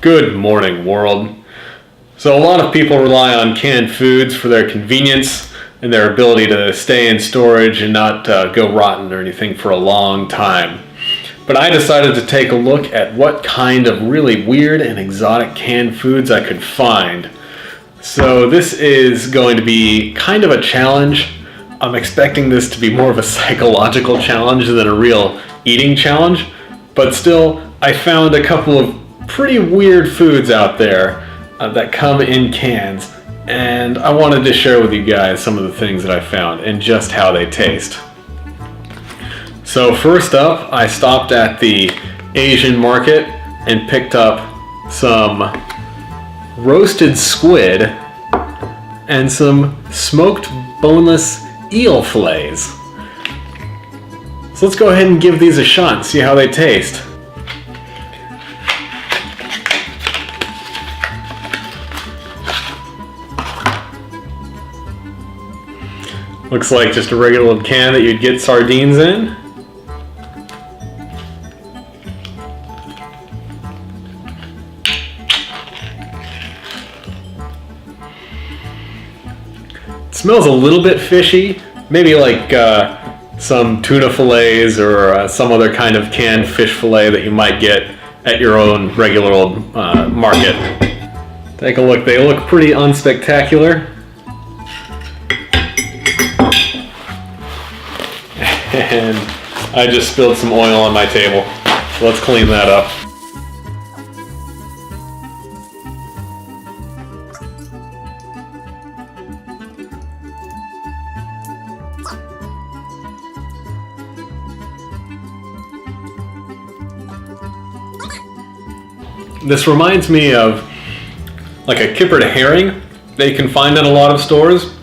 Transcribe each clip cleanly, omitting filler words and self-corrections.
Good morning, world. So a lot of people rely on canned foods for their convenience and their ability to stay in storage and not go rotten or anything for a long time. But I decided to take a look at what kind of really weird and exotic canned foods I could find. So this is going to be kind of a challenge. I'm expecting this to be more of a psychological challenge than a real eating challenge, but still, I found a couple of pretty weird foods out there that come in cans, and I wanted to share with you guys some of the things that I found and just how they taste. So first up, I stopped at the Asian market and picked up some roasted squid and some smoked boneless eel fillets. So let's go ahead and give these a shot and see how they taste. Looks like just a regular old can that you'd get sardines in. It smells a little bit fishy, maybe like some tuna fillets or some other kind of canned fish fillet that you might get at your own regular old market. Take a look, they look pretty unspectacular. And I just spilled some oil on my table. So let's clean that up. This reminds me of like a kippered herring that you can find in a lot of stores.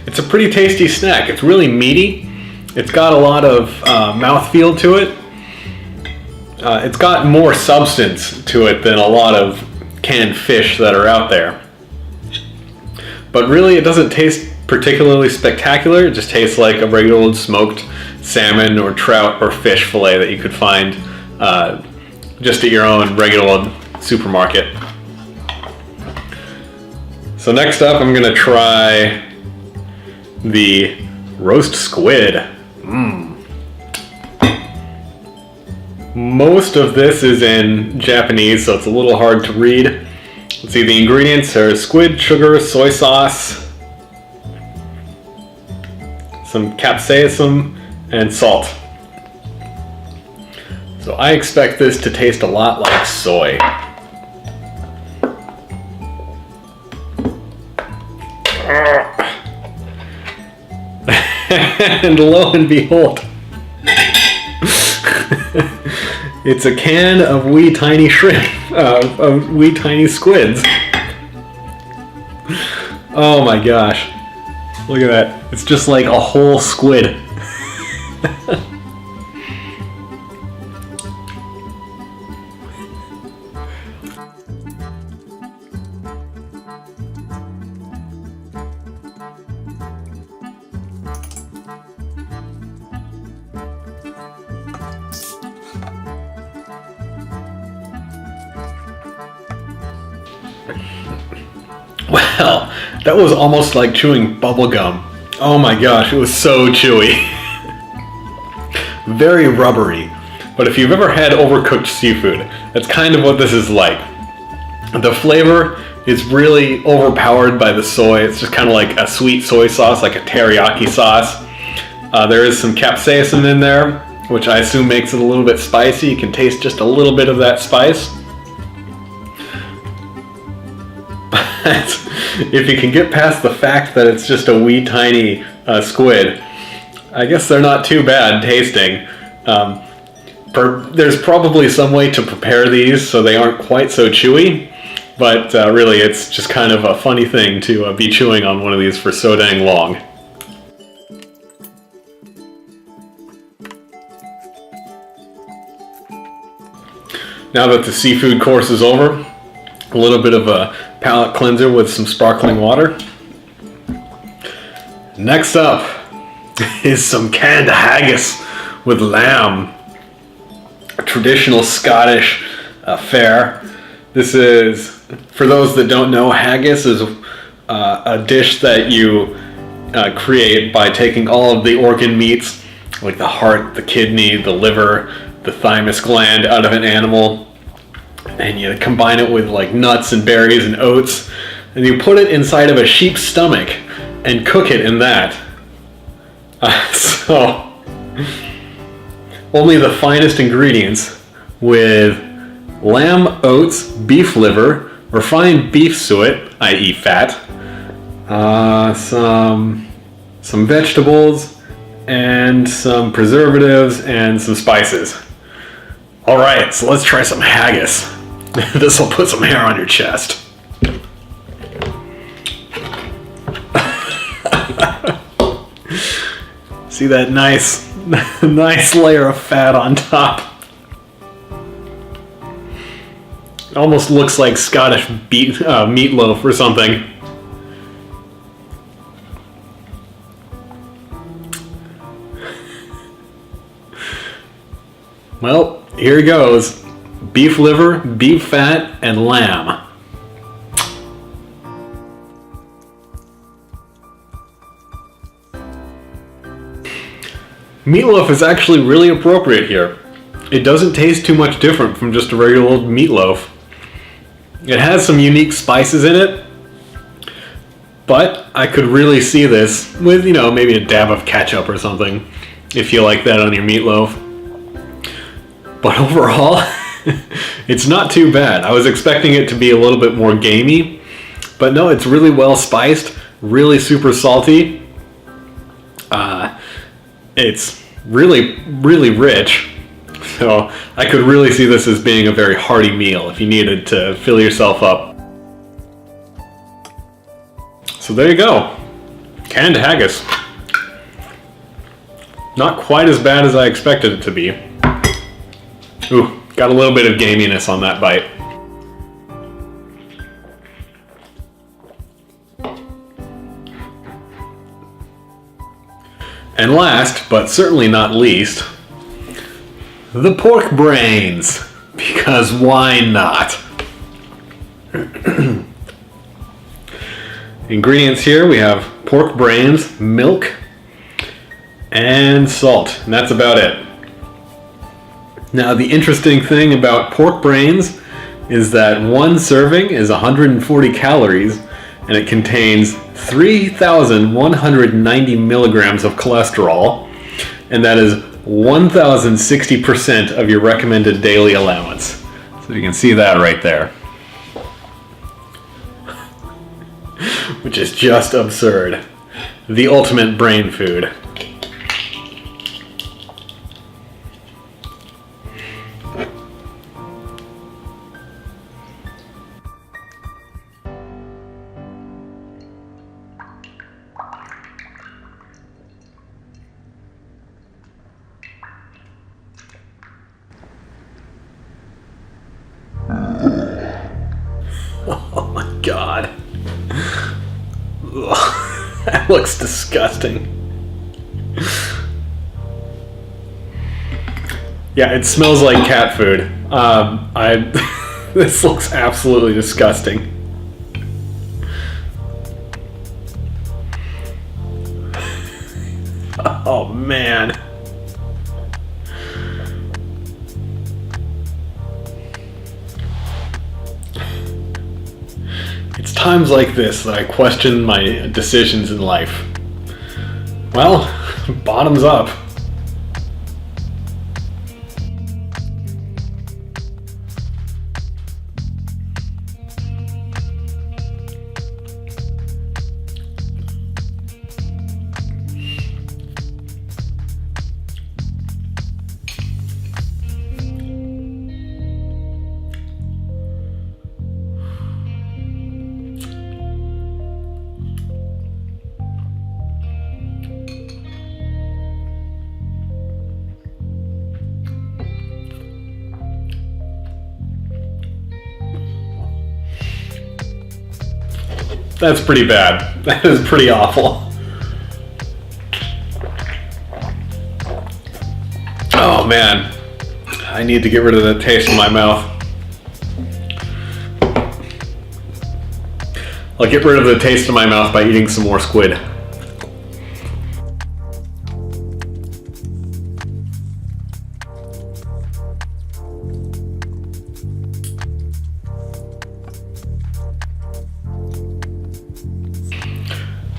It's a pretty tasty snack. It's really meaty. It's got a lot of mouthfeel to it. It's got more substance to it than a lot of canned fish that are out there. But really, it doesn't taste particularly spectacular. It just tastes like a regular old smoked salmon or trout or fish fillet that you could find just at your own regular old supermarket. So next up, I'm gonna try the roast squid. Most of this is in Japanese, so it's a little hard to read. Let's see, the ingredients are squid, sugar, soy sauce, some capsaicin, and salt. So I expect this to taste a lot like soy. And lo and behold, it's a can of wee tiny shrimp, of wee tiny squids. Oh my gosh, look at that. It's just like a whole squid. Well, that was almost like chewing bubble gum. Oh my gosh, it was so chewy. Very rubbery. But if you've ever had overcooked seafood, that's kind of what this is like. The flavor is really overpowered by the soy. It's just kind of like a sweet soy sauce, like a teriyaki sauce. There is some capsaicin in there, which I assume makes it a little bit spicy. You can taste just a little bit of that spice. If you can get past the fact that it's just a wee tiny squid, I guess they're not too bad tasting. There's probably some way to prepare these so they aren't quite so chewy, but really it's just kind of a funny thing to be chewing on one of these for so dang long. Now that the seafood course is over, a little bit of a palate cleanser with some sparkling water. Next up is some canned haggis with lamb. A traditional Scottish fare. This is, for those that don't know, haggis is a dish that you create by taking all of the organ meats, like the heart, the kidney, the liver, the thymus gland out of an animal, and you combine it with like nuts and berries and oats, and you put it inside of a sheep's stomach and cook it in that. So, only the finest ingredients with lamb, oats, beef liver, refined beef suet, i.e. fat, some vegetables, and some preservatives and some spices. Alright, so let's try some haggis. This will put some hair on your chest. See that nice layer of fat on top? It almost looks like Scottish meatloaf or something. Well, here goes. Beef liver, beef fat, and lamb. Meatloaf is actually really appropriate here. It doesn't taste too much different from just a regular old meatloaf. It has some unique spices in it, but I could really see this with, maybe a dab of ketchup or something, if you like that on your meatloaf. But overall, it's not too bad. I was expecting it to be a little bit more gamey, but no, it's really well spiced, really super salty. It's really, really rich. So I could really see this as being a very hearty meal if you needed to fill yourself up. So there you go. Canned haggis. Not quite as bad as I expected it to be. Ooh, got a little bit of gaminess on that bite. And last, but certainly not least, the pork brains, because why not? Ingredients here, we have pork brains, milk, and salt, and that's about it. Now the interesting thing about pork brains is that one serving is 140 calories, and it contains 3,190 milligrams of cholesterol, and that is 1,060% of your recommended daily allowance. So you can see that right there. Which is just absurd. The ultimate brain food. Oh my god. Ugh, that looks disgusting. Yeah, it smells like cat food. This looks absolutely disgusting. Oh man. It's times like this that I question my decisions in life. Well, bottoms up. That's pretty bad. That is pretty awful. Oh man, I need to get rid of that taste in my mouth. I'll get rid of the taste in my mouth by eating some more squid.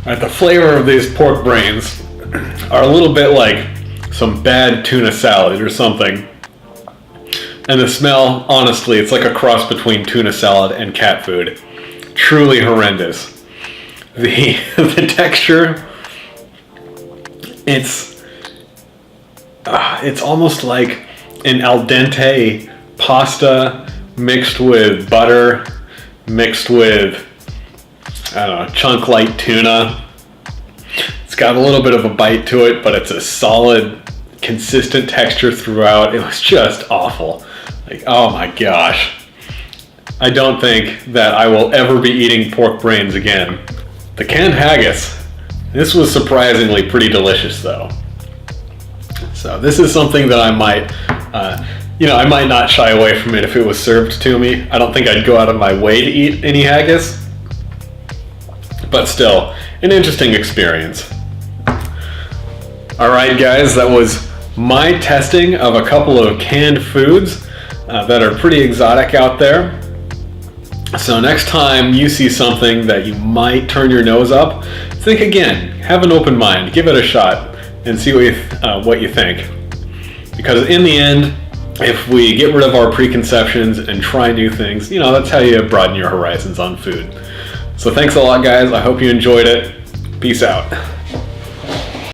Alright, the flavor of these pork brains are a little bit like some bad tuna salad or something. And the smell, honestly, it's like a cross between tuna salad and cat food. Truly horrendous. The texture, it's almost like an al dente pasta mixed with butter, mixed with, I don't know, chunk light tuna. It's got a little bit of a bite to it, but it's a solid, consistent texture throughout. It was just awful. Like, oh my gosh. I don't think that I will ever be eating pork brains again. The canned haggis. This was surprisingly pretty delicious though. So this is something that I might, I might not shy away from it if it was served to me. I don't think I'd go out of my way to eat any haggis. But still, an interesting experience. Alright guys, that was my testing of a couple of canned foods that are pretty exotic out there. So next time you see something that you might turn your nose up, think again, have an open mind, give it a shot, and see what you think. Because in the end, if we get rid of our preconceptions and try new things, that's how you broaden your horizons on food. So thanks a lot guys, I hope you enjoyed it. Peace out.